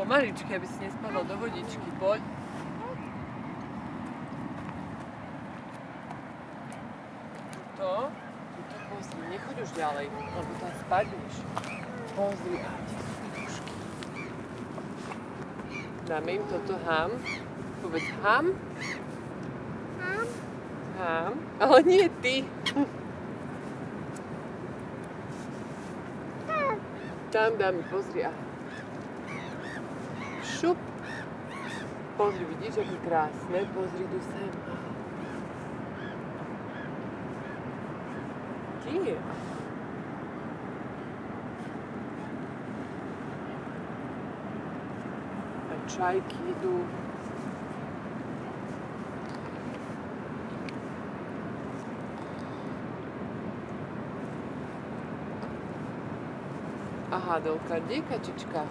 Pomaličky, aby si nespadol do vodičky. Poď. Tuto pozri, nechoď už ďalej, lebo tam spadneš. Pozri, a kde sú podušky? Dáme im toto ham. Povedz ham. Ham. Ham. Ale nie ty. Tam dáme, pozri. A šup. Pozri, vidíš, aké krásne. Pozri tu sem. Kde? A čajky idú. Aha, Dolka, kde je kačička?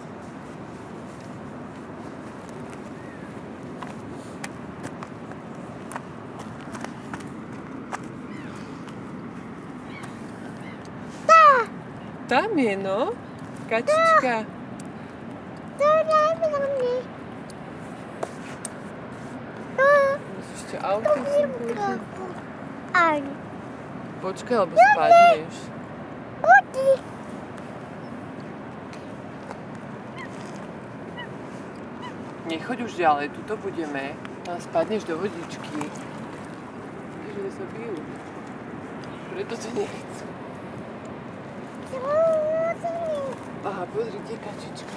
Tam je, no. Kačička. Musíš ešte auto sem pôjsť. Počkaj, lebo spadneš. Nechoď už ďalej, tuto budeme. Tam spadneš do vodičky. Vidíš, že sa bijú. Preto to nechcú. Aha, pozri, kde je kačička.